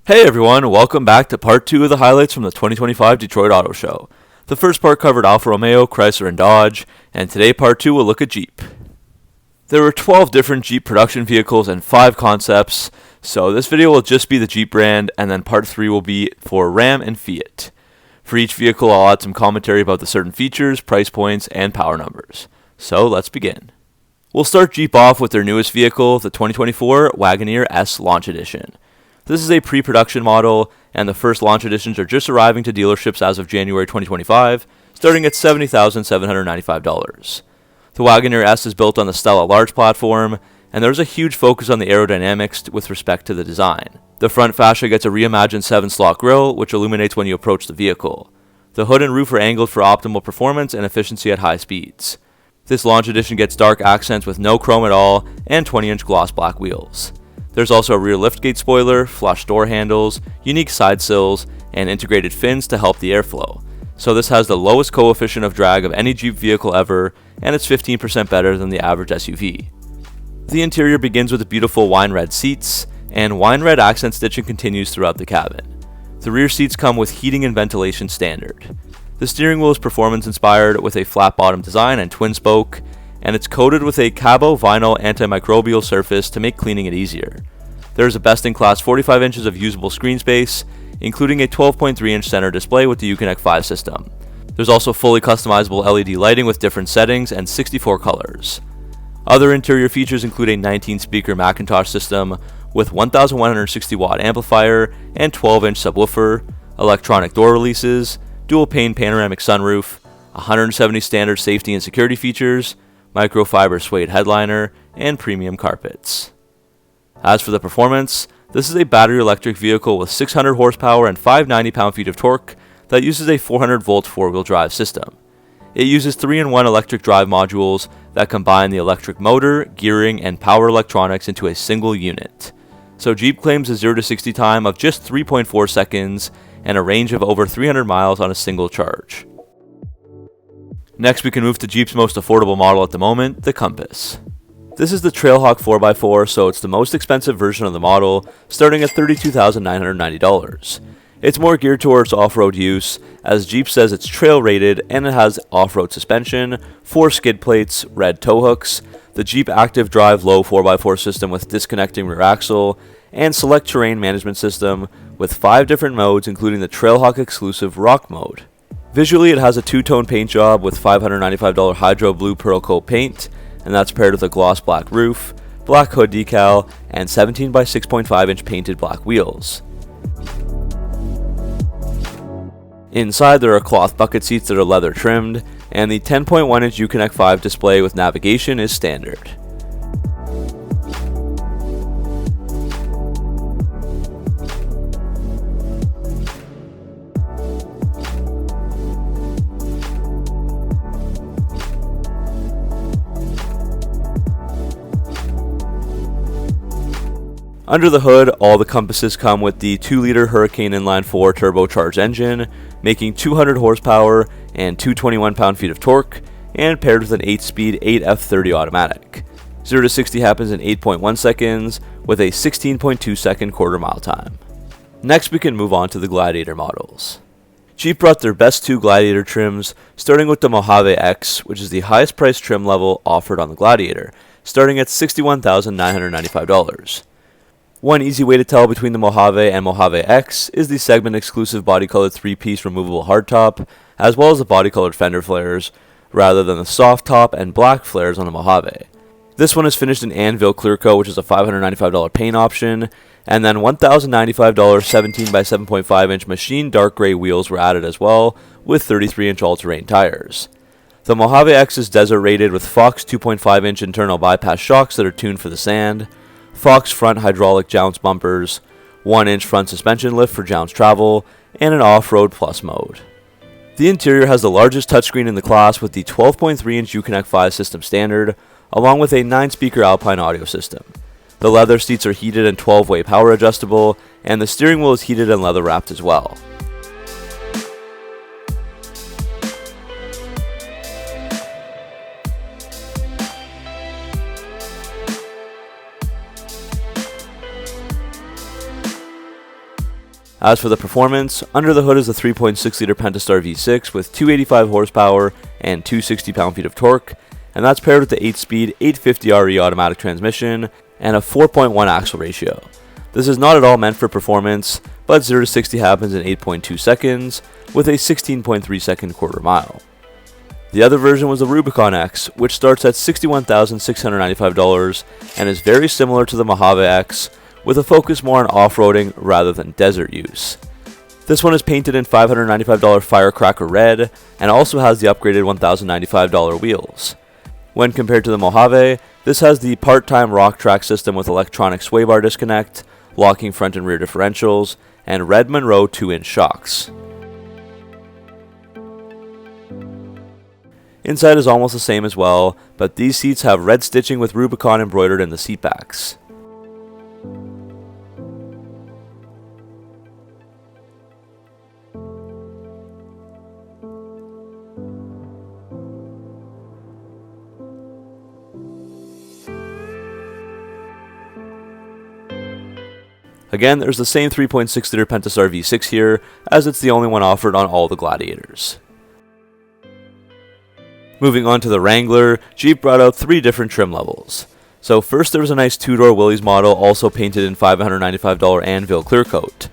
Hey everyone, welcome back to part 2 of the highlights from the 2025 Detroit Auto Show. The first part covered Alfa Romeo, Chrysler, and Dodge, and today part 2 will look at Jeep. There were 12 different Jeep production vehicles and 5 concepts, so this video will just be the Jeep brand, and then part 3 will be for Ram and Fiat. For each vehicle, I'll add some commentary about the certain features, price points, and power numbers. So let's begin. We'll start Jeep off with their newest vehicle, the 2024 Wagoneer S Launch Edition. This is a pre-production model, and the first launch editions are just arriving to dealerships as of January 2025, starting at $70,795. The Wagoneer S is built on the Stella Large platform, and there's a huge focus on the aerodynamics with respect to the design. The front fascia gets a reimagined 7-slot grille, which illuminates when you approach the vehicle. The hood and roof are angled for optimal performance and efficiency at high speeds. This launch edition gets dark accents with no chrome at all, and 20-inch gloss black wheels. There's also a rear liftgate spoiler, flush door handles, unique side sills, and integrated fins to help the airflow. So this has the lowest coefficient of drag of any Jeep vehicle ever, and it's 15% better than the average SUV. The interior begins with beautiful wine red seats, and wine red accent stitching continues throughout the cabin. The rear seats come with heating and ventilation standard. The steering wheel is performance inspired with a flat bottom design and twin spoke, and it's coated with a Cabo vinyl antimicrobial surface to make cleaning it easier. There is a best-in-class 45 inches of usable screen space, including a 12.3-inch center display with the Uconnect 5 system. There's also fully customizable LED lighting with different settings and 64 colors. Other interior features include a 19-speaker Macintosh system with 1,160-watt amplifier and 12-inch subwoofer, electronic door releases, dual-pane panoramic sunroof, 170 standard safety and security features, microfiber suede headliner, and premium carpets. As for the performance, this is a battery electric vehicle with 600 horsepower and 590 pound-feet of torque that uses a 400-volt four-wheel drive system. It uses 3-in-1 electric drive modules that combine the electric motor, gearing, and power electronics into a single unit. So Jeep claims a 0 to 60 time of just 3.4 seconds and a range of over 300 miles on a single charge. Next, we can move to Jeep's most affordable model at the moment, the Compass. This is the Trailhawk 4x4, so it's the most expensive version of the model, starting at $32,990. It's more geared towards off-road use, as Jeep says it's trail-rated and it has off-road suspension, 4 skid plates, red tow hooks, the Jeep Active Drive low 4x4 system with disconnecting rear axle, and select terrain management system with 5 different modes, including the Trailhawk exclusive Rock mode. Visually, it has a 2-tone paint job with $595 Hydro Blue Pearl Coat paint, and that's paired with a gloss black roof, black hood decal, and 17 by 6.5 inch painted black wheels. Inside, there are cloth bucket seats that are leather trimmed, and the 10.1 inch Uconnect 5 display with navigation is standard. Under the hood, all the Compasses come with the 2-liter Hurricane Inline 4 turbocharged engine, making 200 horsepower and 221 pound-feet of torque, and paired with an 8-speed 8F30 automatic. 0 to 60 happens in 8.1 seconds, with a 16.2 second quarter-mile time. Next, we can move on to the Gladiator models. Jeep brought their best 2 Gladiator trims, starting with the Mojave X, which is the highest price trim level offered on the Gladiator, starting at $61,995. One easy way to tell between the Mojave and Mojave X is the segment-exclusive body-colored 3-piece removable hardtop, as well as the body-colored fender flares, rather than the soft top and black flares on the Mojave. This one is finished in Anvil Clear Coat, which is a $595 paint option, and then $1,095 17 by 7.5 inch machined dark gray wheels were added as well, with 33-inch all-terrain tires. The Mojave X is desert rated with Fox 2.5 inch internal bypass shocks that are tuned for the sand, Fox front hydraulic jounce bumpers, 1-inch front suspension lift for jounce travel, and an off-road plus mode. The interior has the largest touchscreen in the class with the 12.3-inch Uconnect 5 system standard, along with a 9-speaker Alpine audio system. The leather seats are heated and 12-way power adjustable, and the steering wheel is heated and leather wrapped as well. As for the performance, under the hood is a 3.6-liter Pentastar V6 with 285 horsepower and 260 pound-feet of torque, and that's paired with the 8-speed 850RE automatic transmission and a 4.1 axle ratio. This is not at all meant for performance, but 0 to 60 happens in 8.2 seconds with a 16.3 second quarter mile. The other version was the Rubicon X, which starts at $61,695 and is very similar to the Mojave X, with a focus more on off-roading rather than desert use. This one is painted in $595 Firecracker Red and also has the upgraded $1,095 wheels. When compared to the Mojave, this has the part-time rock track system with electronic sway bar disconnect, locking front and rear differentials, and red Monroe 2-inch shocks. Inside is almost the same as well, but these seats have red stitching with Rubicon embroidered in the seat backs. Again, there's the same 3.6-liter Pentastar V6 here, as it's the only one offered on all the Gladiators. Moving on to the Wrangler, Jeep brought out 3 different trim levels. So first there was a nice 2-door Willys model also painted in $595 Anvil clear coat.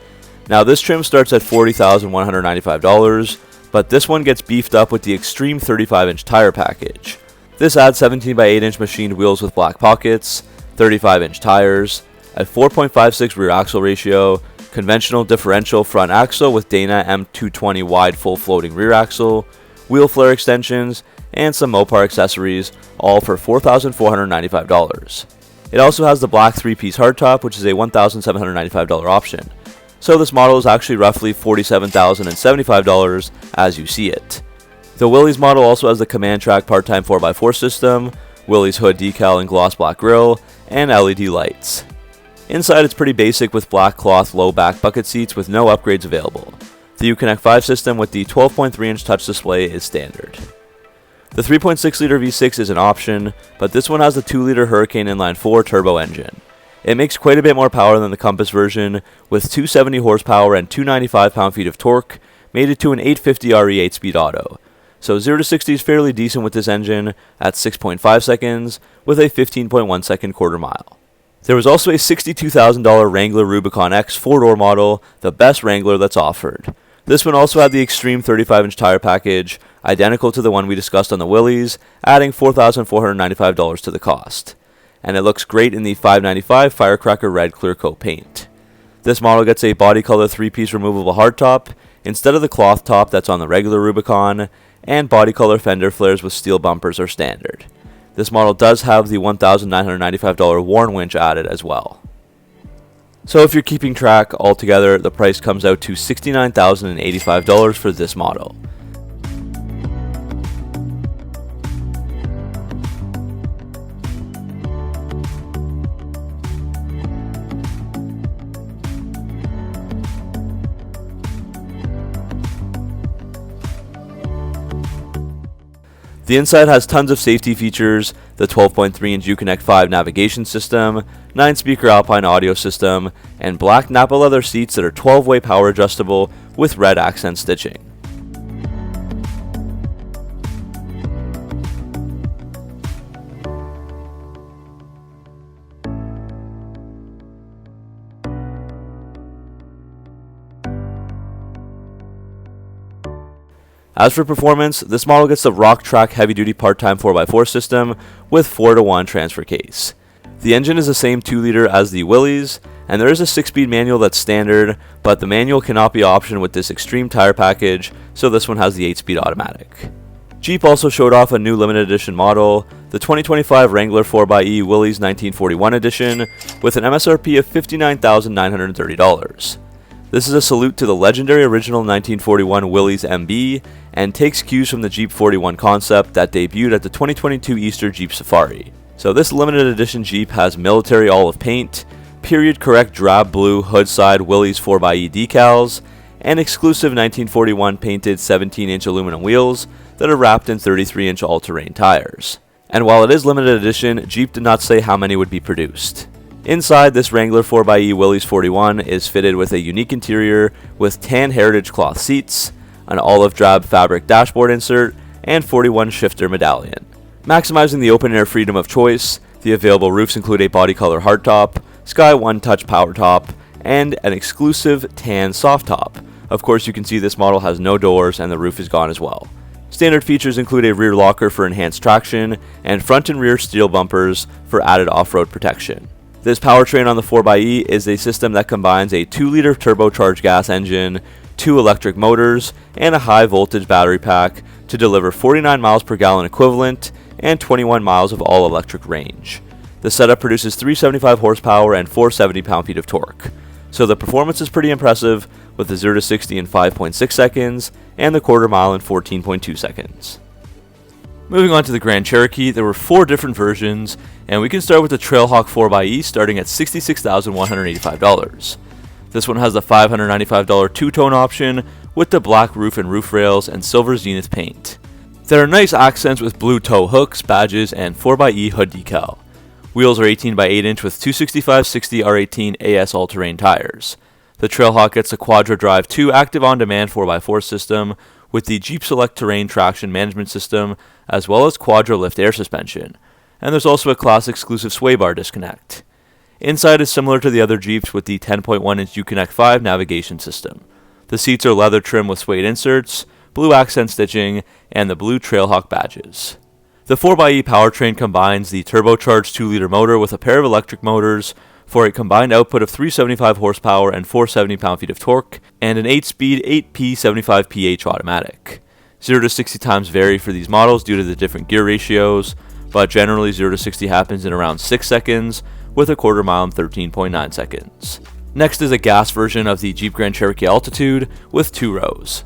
Now this trim starts at $40,195, but this one gets beefed up with the Extreme 35-inch tire package. This adds 17 by 8-inch machined wheels with black pockets, 35-inch tires, a 4.56 rear axle ratio, conventional differential front axle with Dana M220 wide full floating rear axle, wheel flare extensions, and some Mopar accessories, all for $4,495. It also has the black 3-piece hardtop, which is a $1,795 option. So this model is actually roughly $47,075 as you see it. The Willys model also has the Command Track part-time 4x4 system, Willys hood decal and gloss black grille, and LED lights. Inside it's pretty basic with black cloth low back bucket seats with no upgrades available. The Uconnect 5 system with the 12.3-inch touch display is standard. The 3.6-liter V6 is an option, but this one has the 2-liter Hurricane Inline 4 turbo engine. It makes quite a bit more power than the Compass version, with 270 horsepower and 295 pound-feet of torque, made it to an 850RE 8-speed auto. So 0 to 60 is fairly decent with this engine at 6.5 seconds, with a 15.1 second quarter mile. There was also a $62,000 Wrangler Rubicon X 4-door model, the best Wrangler that's offered. This one also had the Extreme 35-inch tire package, identical to the one we discussed on the Willys, adding $4,495 to the cost. And it looks great in the $595 Firecracker Red clear coat paint. This model gets a body color 3-piece removable hardtop, instead of the cloth top that's on the regular Rubicon, and body color fender flares with steel bumpers are standard. This model does have the $1,995 Warn winch added as well. So if you're keeping track, altogether the price comes out to $69,085 for this model. The inside has tons of safety features, the 12.3-inch Uconnect 5 navigation system, 9-speaker Alpine audio system, and black Nappa leather seats that are 12-way power adjustable with red accent stitching. As for performance, this model gets the Rock Track heavy-duty part-time 4x4 system with 4-to-1 transfer case. The engine is the same 2-liter as the Willys, and there is a 6-speed manual that's standard, but the manual cannot be optioned with this Extreme tire package, so this one has the 8-speed automatic. Jeep also showed off a new limited edition model, the 2025 Wrangler 4xe Willys 1941 edition, with an MSRP of $59,930. This is a salute to the legendary original 1941 Willys MB, and takes cues from the Jeep 41 concept that debuted at the 2022 Easter Jeep Safari. So this limited edition Jeep has military olive paint, period correct drab blue hood side Willys 4xe decals, and exclusive 1941 painted 17-inch aluminum wheels that are wrapped in 33-inch all-terrain tires. And while it is limited edition, Jeep did not say how many would be produced. Inside, this Wrangler 4xe Willys 41 is fitted with a unique interior with tan heritage cloth seats, an olive drab fabric dashboard insert, and 41 shifter medallion. Maximizing the open-air freedom of choice, the available roofs include a body color hardtop, Sky One Touch power top, and an exclusive tan soft top. Of course, you can see this model has no doors and the roof is gone as well. Standard features include a rear locker for enhanced traction, and front and rear steel bumpers for added off-road protection. This powertrain on the 4xe is a system that combines a 2-liter turbocharged gas engine, 2 electric motors, and a high-voltage battery pack to deliver 49 miles per gallon equivalent and 21 miles of all-electric range. The setup produces 375 horsepower and 470 pound-feet of torque, so the performance is pretty impressive with the 0 to 60 in 5.6 seconds and the quarter mile in 14.2 seconds. Moving on to the Grand Cherokee, there were 4 different versions, and we can start with the Trailhawk 4xe starting at $66,185. This one has the $595 two-tone option with the black roof and roof rails and silver zenith paint. There are nice accents with blue tow hooks, badges, and 4xe hood decal. Wheels are 18 by 8 inch with 265/60 R18 AS all-terrain tires. The Trailhawk gets a Quadra Drive 2 active on-demand 4x4 system with the Jeep Select Terrain traction management system, as well as Quadra Lift air suspension, and there's also a class exclusive sway bar disconnect. Inside is similar to the other Jeeps with the 10.1-inch Uconnect 5 navigation system. The seats are leather trim with suede inserts, blue accent stitching, and the blue Trailhawk badges. The 4xe powertrain combines the turbocharged 2-liter motor with a pair of electric motors for a combined output of 375 horsepower and 470 pound-feet of torque, and an 8-speed 8P 75ph automatic. 0 to 60 times vary for these models due to the different gear ratios, but generally 0 to 60 happens in around 6 seconds, with a quarter mile in 13.9 seconds. Next is a gas version of the Jeep Grand Cherokee Altitude with 2 rows.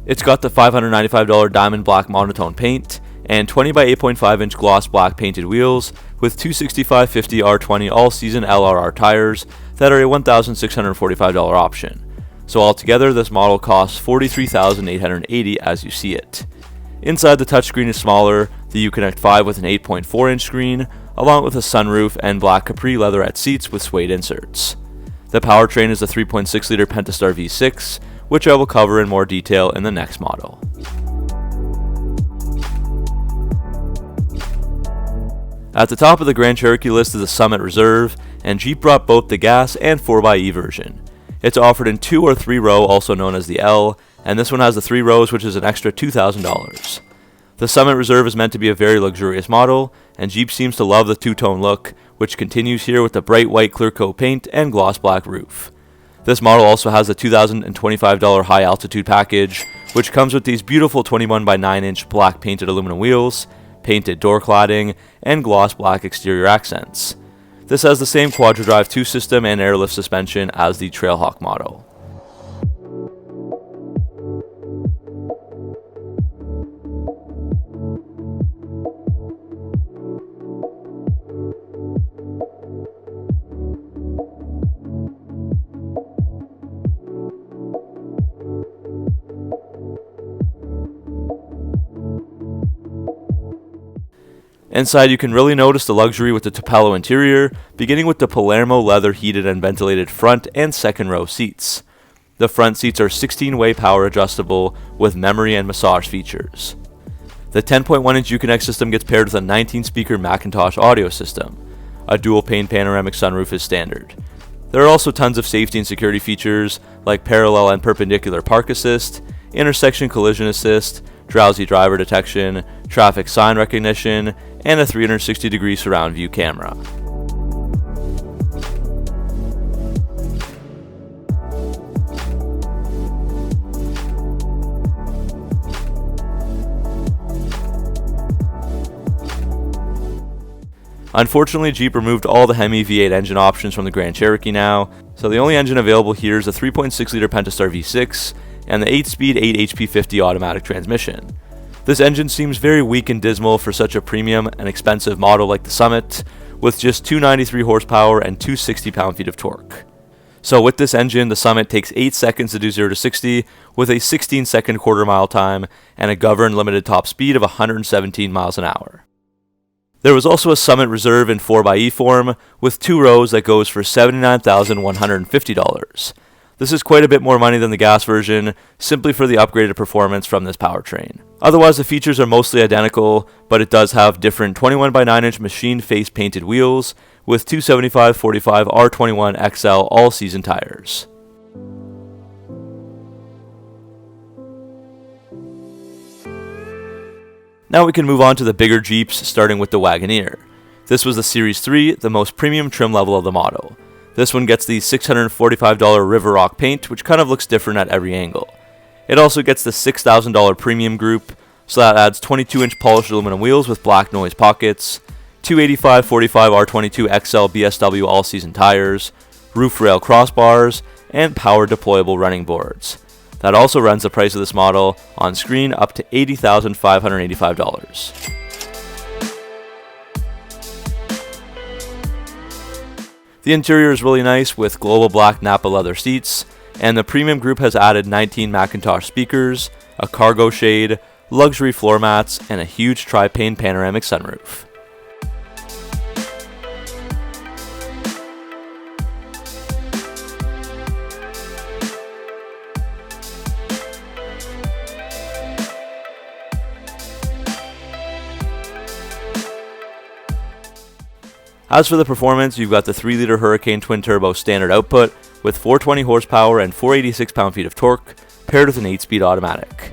It's got the $595 diamond black monotone paint, and 20 by 8.5 inch gloss black painted wheels with 265/50 R20 all-season LRR tires that are a $1,645 option. So altogether, this model costs $43,880 as you see it. Inside, the touchscreen is smaller, the Uconnect 5 with an 8.4 inch screen, along with a sunroof and black capri leatherette seats with suede inserts. The powertrain is the 3.6-liter Pentastar V6, which I will cover in more detail in the next model. At the top of the Grand Cherokee list is the Summit Reserve, and Jeep brought both the gas and 4xe version. It's offered in 2 or 3 row, also known as the L, and this one has the 3 rows, which is an extra $2,000. The Summit Reserve is meant to be a very luxurious model, and Jeep seems to love the two-tone look, which continues here with the bright white clear coat paint and gloss black roof. This model also has the $2,025 high altitude package, which comes with these beautiful 21 by 9 inch black painted aluminum wheels, painted door cladding, and gloss black exterior accents. This has the same Quadra Drive 2 system and airlift suspension as the Trailhawk model. Inside, you can really notice the luxury with the Tupelo interior, beginning with the Palermo leather heated and ventilated front and second row seats. The front seats are 16-way power adjustable with memory and massage features. The 10.1-inch Uconnect system gets paired with a 19-speaker Macintosh audio system. A dual-pane panoramic sunroof is standard. There are also tons of safety and security features like parallel and perpendicular park assist, intersection collision assist, drowsy driver detection, traffic sign recognition, and a 360-degree surround view camera. Unfortunately, Jeep removed all the Hemi V8 engine options from the Grand Cherokee now, so the only engine available here is the 3.6-liter Pentastar V6 and the 8-speed 8HP50 automatic transmission. This engine seems very weak and dismal for such a premium and expensive model like the Summit, with just 293 horsepower and 260 pound-feet of torque. So with this engine, the Summit takes 8 seconds to do 0 to 60, with a 16-second quarter-mile time and a governed limited top speed of 117 miles an hour. There was also a Summit Reserve in 4xe form with 2 rows that goes for $79,150. This is quite a bit more money than the gas version, simply for the upgraded performance from this powertrain. Otherwise, the features are mostly identical, but it does have different 21x9-inch machine face painted wheels with 275/45 R21 XL all-season tires. Now we can move on to the bigger Jeeps, starting with the Wagoneer. This was the Series 3, the most premium trim level of the model. This one gets the $645 River Rock paint, which kind of looks different at every angle. It also gets the $6,000 premium group, so that adds 22-inch polished aluminum wheels with black noise pockets, 285/45 R22 XL BSW all-season tires, roof rail crossbars, and power deployable running boards. That also runs the price of this model on screen up to $80,585. The interior is really nice with global black Napa leather seats, and the premium group has added 19 Macintosh speakers, a cargo shade, luxury floor mats, and a huge tri-pane panoramic sunroof. As for the performance, you've got the 3-liter Hurricane twin-turbo standard output with 420 horsepower and 486 pound-feet of torque, paired with an 8-speed automatic.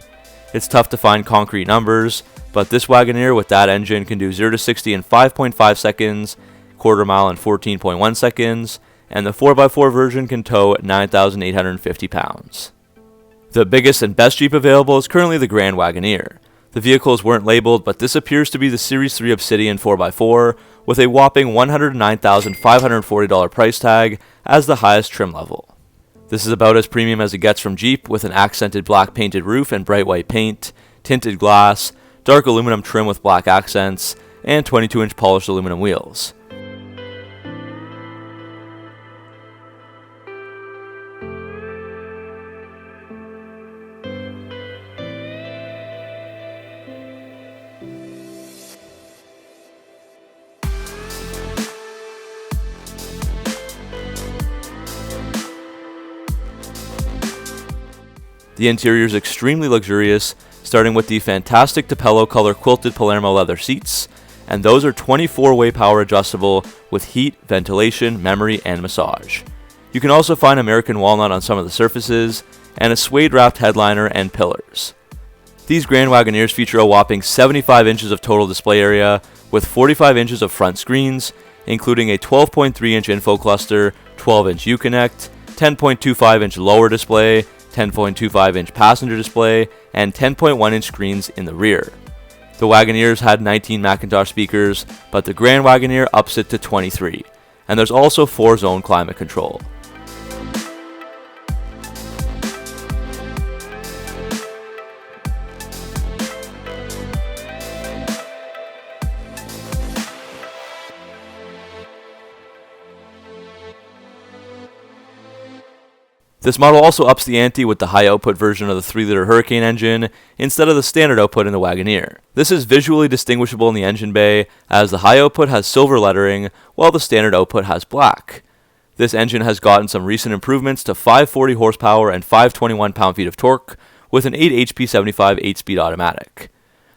It's tough to find concrete numbers, but this Wagoneer with that engine can do 0 to 60 in 5.5 seconds, quarter mile in 14.1 seconds, and the 4x4 version can tow 9,850 pounds. The biggest and best Jeep available is currently the Grand Wagoneer. The vehicles weren't labeled, but this appears to be the Series 3 Obsidian 4x4 with a whopping $109,540 price tag as the highest trim level. This is about as premium as it gets from Jeep, with an accented black painted roof and bright white paint, tinted glass, dark aluminum trim with black accents, and 22-inch polished aluminum wheels. The interior is extremely luxurious, starting with the fantastic Tupelo color quilted Palermo leather seats, and those are 24-way power adjustable with heat, ventilation, memory, and massage. You can also find American walnut on some of the surfaces, and a suede wrapped headliner and pillars. These Grand Wagoneers feature a whopping 75 inches of total display area, with 45 inches of front screens, including a 12.3-inch info cluster, 12-inch Uconnect, 10.25-inch lower display, 10.25-inch passenger display, and 10.1-inch screens in the rear. The Wagoneers had 19 Macintosh speakers, but the Grand Wagoneer ups it to 23, and there's also 4-zone climate control. This model also ups the ante with the high output version of the 3-liter Hurricane engine instead of the standard output in the Wagoneer. This is visually distinguishable in the engine bay, as the high output has silver lettering while the standard output has black. This engine has gotten some recent improvements to 540 horsepower and 521 pound-feet of torque with an 8 HP 75 8-speed automatic.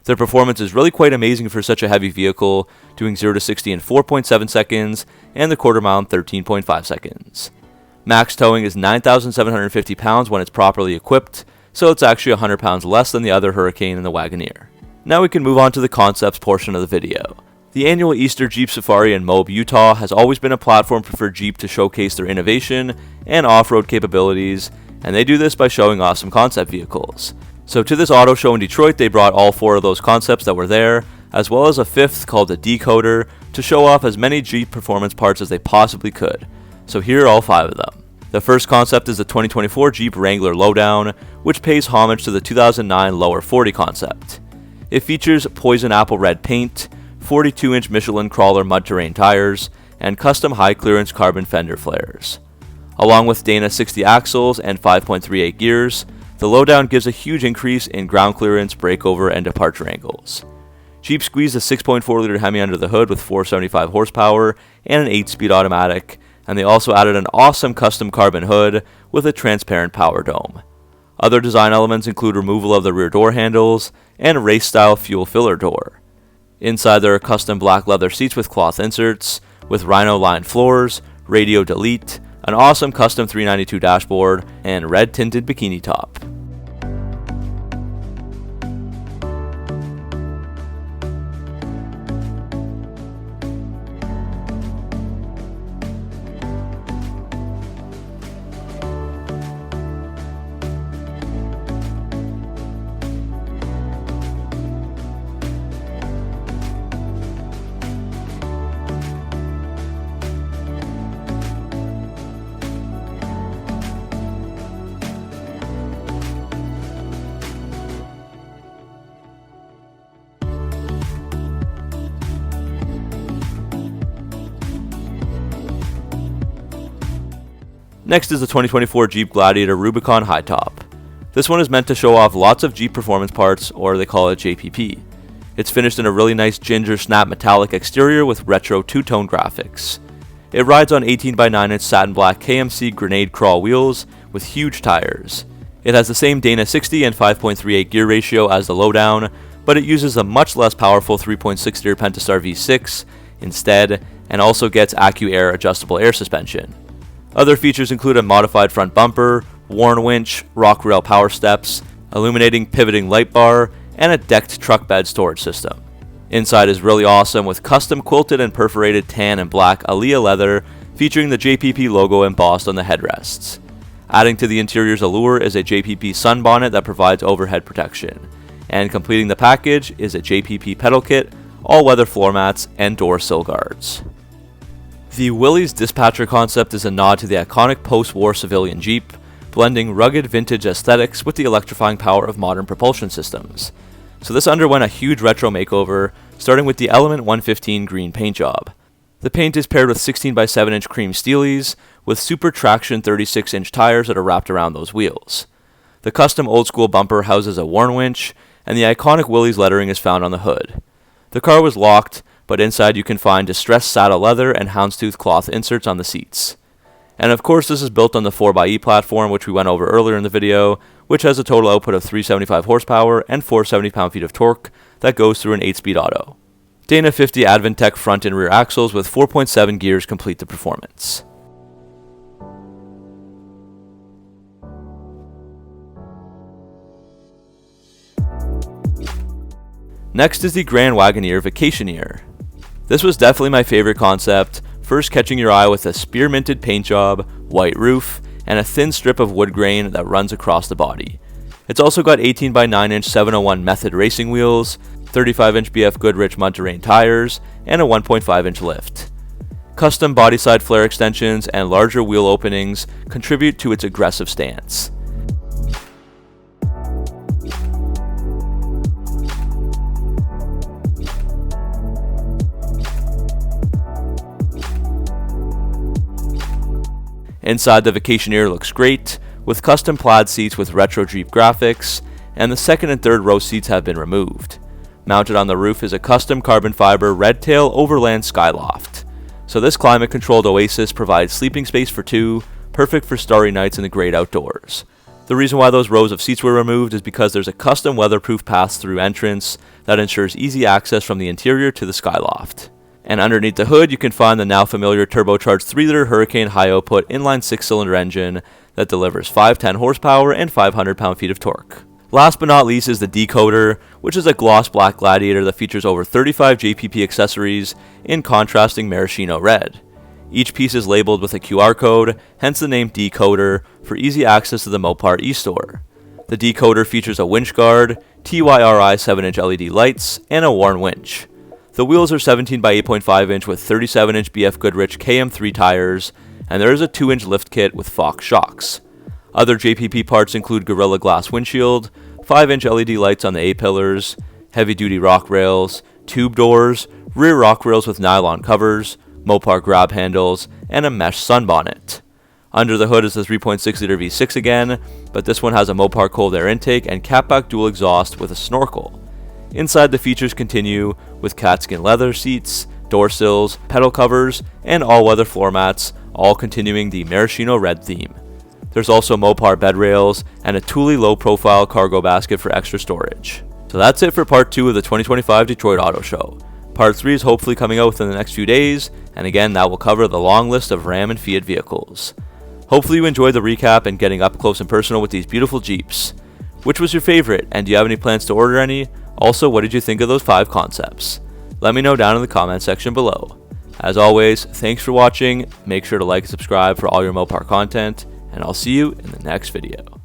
Their performance is really quite amazing for such a heavy vehicle, doing 0 to 60 in 4.7 seconds and the quarter mile in 13.5 seconds. Max towing is 9,750 pounds when it's properly equipped, so it's actually 100 pounds less than the other Hurricane and the Wagoneer. Now we can move on to the concepts portion of the video. The annual Easter Jeep Safari in Moab, Utah has always been a platform for Jeep to showcase their innovation and off-road capabilities, and they do this by showing off some concept vehicles. So to this auto show in Detroit, they brought all 4 of those concepts that were there, as well as a 5th called the Decoder, to show off as many Jeep performance parts as they possibly could. So here are all 5 of them. The first concept is the 2024 Jeep Wrangler LowDown, which pays homage to the 2009 Lower 40 concept. It features poison apple red paint, 42-inch Michelin crawler mud terrain tires, and custom high-clearance carbon fender flares. Along with Dana 60 axles and 5.38 gears, the LowDown gives a huge increase in ground clearance, breakover, and departure angles. Jeep squeezed a 6.4-liter Hemi under the hood with 475 horsepower and an 8-speed automatic, and they also added an awesome custom carbon hood with a transparent power dome. Other design elements include removal of the rear door handles and a race-style fuel filler door. Inside there are custom black leather seats with cloth inserts, with rhino-lined floors, radio delete, an awesome custom 392 dashboard, and red tinted bikini top. Next is the 2024 Jeep Gladiator Rubicon High Top. This one is meant to show off lots of Jeep performance parts, or they call it JPP. It's finished in a really nice ginger snap metallic exterior with retro two-tone graphics. It rides on 18x9-inch satin black KMC grenade crawl wheels with huge tires. It has the same Dana 60 and 5.38 gear ratio as the LowDown, but it uses a much less powerful 3.6-liter Pentastar V6 instead, and also gets AccuAir adjustable air suspension. Other features include a modified front bumper, worn winch, rock rail power steps, illuminating pivoting light bar, and a decked truck bed storage system. Inside is really awesome with custom quilted and perforated tan and black Alia leather featuring the JPP logo embossed on the headrests. Adding to the interior's allure is a JPP sunbonnet that provides overhead protection. And completing the package is a JPP pedal kit, all-weather floor mats, and door sill guards. The Willy's Dispatcher concept is a nod to the iconic post-war civilian Jeep, blending rugged vintage aesthetics with the electrifying power of modern propulsion systems. So this underwent a huge retro makeover, starting with the Element 115 green paint job. The paint is paired with 16x7-inch cream steelies, with super traction 36-inch tires that are wrapped around those wheels. The custom old-school bumper houses a worn winch, and the iconic Willy's lettering is found on the hood. The car was locked, but inside you can find distressed saddle leather and houndstooth cloth inserts on the seats. And of course this is built on the 4xe platform, which we went over earlier in the video, which has a total output of 375 horsepower and 470 pound-feet of torque that goes through an 8-speed auto. Dana 50 Advantech front and rear axles with 4.7 gears complete the performance. Next is the Grand Wagoneer Vacationeer. This was definitely my favorite concept, first catching your eye with a spearminted paint job, white roof, and a thin strip of wood grain that runs across the body. It's also got 18x9-inch 701 Method racing wheels, 35-inch BF Goodrich mud terrain tires, and a 1.5-inch lift. Custom body side flare extensions and larger wheel openings contribute to its aggressive stance. Inside, the Vacationeer looks great, with custom plaid seats with retro Jeep graphics, and the second and third row seats have been removed. Mounted on the roof is a custom carbon fiber red tail overland skyloft. So this climate-controlled oasis provides sleeping space for two, perfect for starry nights in the great outdoors. The reason why those rows of seats were removed is because there's a custom weatherproof pass-through entrance that ensures easy access from the interior to the skyloft. And underneath the hood, you can find the now familiar turbocharged 3-liter Hurricane high-output inline 6-cylinder engine that delivers 510 horsepower and 500 pound-feet of torque. Last but not least is the Decoder, which is a gloss black Gladiator that features over 35 JPP accessories in contrasting maraschino red. Each piece is labeled with a QR code, hence the name Decoder, for easy access to the Mopar e-store. The Decoder features a winch guard, TYRI 7-inch LED lights, and a worn winch. The wheels are 17x8.5 inch with 37-inch BF Goodrich KM3 tires, and there is a 2-inch lift kit with Fox shocks. Other JPP parts include Gorilla Glass windshield, 5-inch LED lights on the A-pillars, heavy-duty rock rails, tube doors, rear rock rails with nylon covers, Mopar grab handles, and a mesh sunbonnet. Under the hood is the 3.6-liter V6 again, but this one has a Mopar cold air intake and catback dual exhaust with a snorkel. Inside, the features continue with catskin leather seats, door sills, pedal covers, and all-weather floor mats, all continuing the maraschino red theme. There's also Mopar bed rails and a Thule low-profile cargo basket for extra storage. So that's it for part 2 of the 2025 Detroit Auto Show. Part 3 is hopefully coming out within the next few days, and again, that will cover the long list of Ram and Fiat vehicles. Hopefully you enjoyed the recap and getting up close and personal with these beautiful Jeeps. Which was your favorite, and do you have any plans to order any? Also, what did you think of those 5 concepts? Let me know down in the comment section below. As always, thanks for watching, make sure to like and subscribe for all your Mopar content, and I'll see you in the next video.